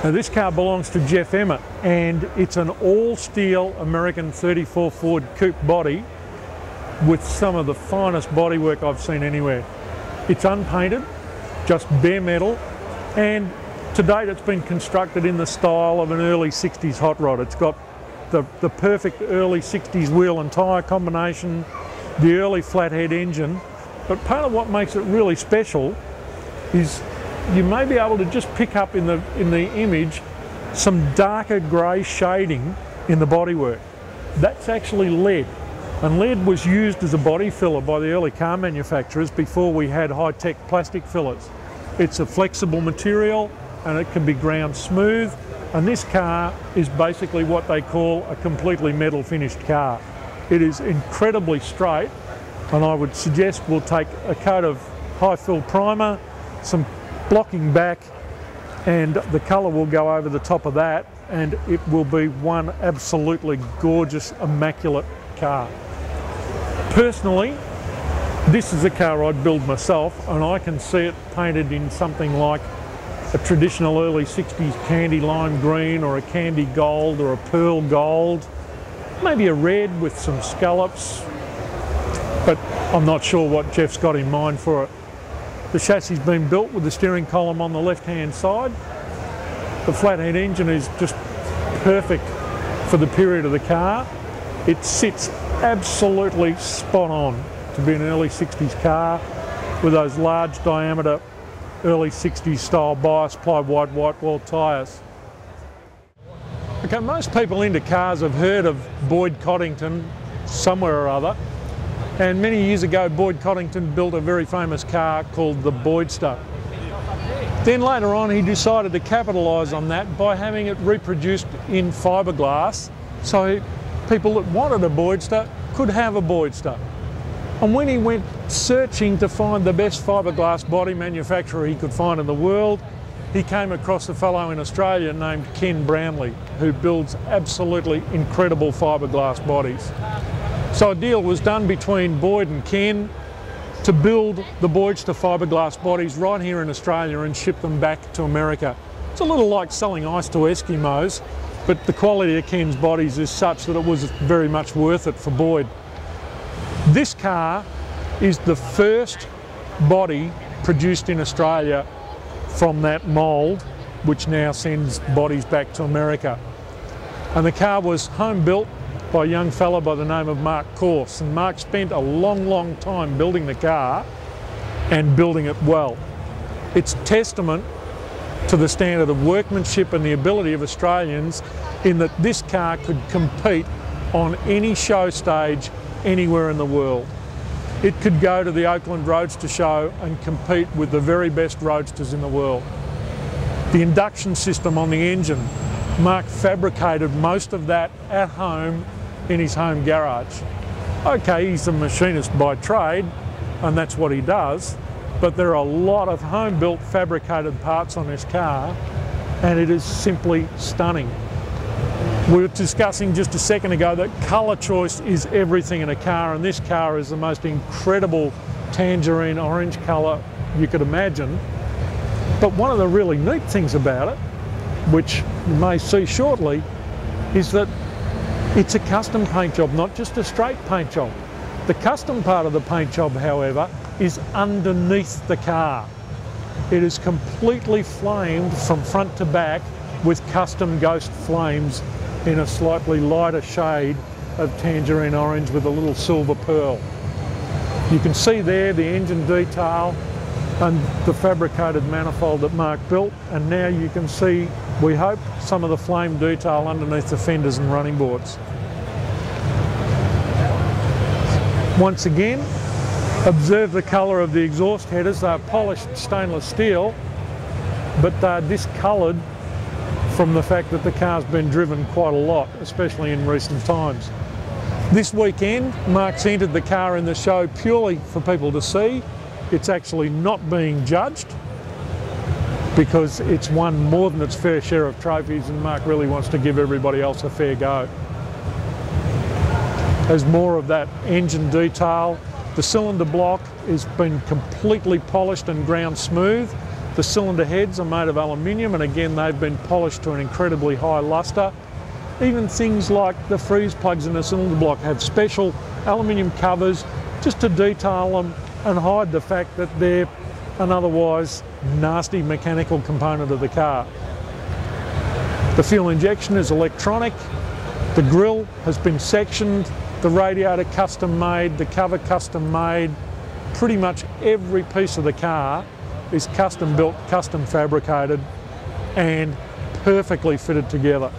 Now this car belongs to Jeff Emmett, and it's an all-steel American 34 Ford coupe body with some of the finest bodywork I've seen anywhere. It's unpainted, just bare metal, and to date it's been constructed in the style of an early 60s hot rod. It's got the perfect early 60s wheel and tyre combination, the early flathead engine, but part of what makes it really special is you may be able to just pick up in the image some darker grey shading in the bodywork. That's actually lead, and lead was used as a body filler by the early car manufacturers before we had high-tech plastic fillers. It's a flexible material and it can be ground smooth, and this car is basically what they call a completely metal finished car. It is incredibly straight, and I would suggest we'll take a coat of high fill primer, some blocking back, and the colour will go over the top of that, and it will be one absolutely gorgeous, immaculate car. Personally, this is a car I'd build myself, and I can see it painted in something like a traditional early 60s candy lime green, or a candy gold, or a pearl gold, maybe a red with some scallops, but I'm not sure what Jeff's got in mind for it. The chassis has been built with the steering column on the left-hand side. The flathead engine is just perfect for the period of the car. It sits absolutely spot on to be an early 60s car with those large diameter early 60s style bias ply wide white wall tyres. Okay, most people into cars have heard of Boyd Coddington somewhere or other. And many years ago, Boyd Coddington built a very famous car called the Boydster. Then later on, he decided to capitalise on that by having it reproduced in fiberglass, so people that wanted a Boydster could have a Boydster. And when he went searching to find the best fiberglass body manufacturer he could find in the world, he came across a fellow in Australia named Ken Brownlee, who builds absolutely incredible fiberglass bodies. So a deal was done between Boyd and Ken to build the Boydster fiberglass bodies right here in Australia and ship them back to America. It's a little like selling ice to Eskimos, but the quality of Ken's bodies is such that it was very much worth it for Boyd. This car is the first body produced in Australia from that mould, which now sends bodies back to America. And the car was home built by a young fella by the name of Mark Corse, and Mark spent a long time building the car and building it well. It's testament to the standard of workmanship and the ability of Australians in that this car could compete on any show stage anywhere in the world. It could go to the Oakland Roadster Show and compete with the very best roadsters in the world. The induction system on the engine, Mark fabricated most of that at home in his home garage. Okay, he's a machinist by trade, and that's what he does, but there are a lot of home-built fabricated parts on this car, and it is simply stunning. We were discussing just a second ago that colour choice is everything in a car, and this car is the most incredible tangerine orange colour you could imagine. But one of the really neat things about it, which you may see shortly, is that it's a custom paint job, not just a straight paint job. The custom part of the paint job, however, is underneath the car. It is completely flamed from front to back with custom ghost flames in a slightly lighter shade of tangerine orange with a little silver pearl. You can see there the engine detail and the fabricated manifold that Mark built, and now you can see, we hope, some of the flame detail underneath the fenders and running boards. Once again, observe the colour of the exhaust headers. They're polished stainless steel, but they're discoloured from the fact that the car's been driven quite a lot, especially in recent times. This weekend, Mark's entered the car in the show purely for people to see. It's actually not being judged because it's won more than its fair share of trophies, and Mark really wants to give everybody else a fair go. There's more of that engine detail. The cylinder block has been completely polished and ground smooth. The cylinder heads are made of aluminium, and again they've been polished to an incredibly high lustre. Even things like the freeze plugs in the cylinder block have special aluminium covers just to detail them and hide the fact that they're an otherwise nasty mechanical component of the car. The fuel injection is electronic, the grille has been sectioned, the radiator custom made, the cover custom made. Pretty much every piece of the car is custom built, custom fabricated and perfectly fitted together.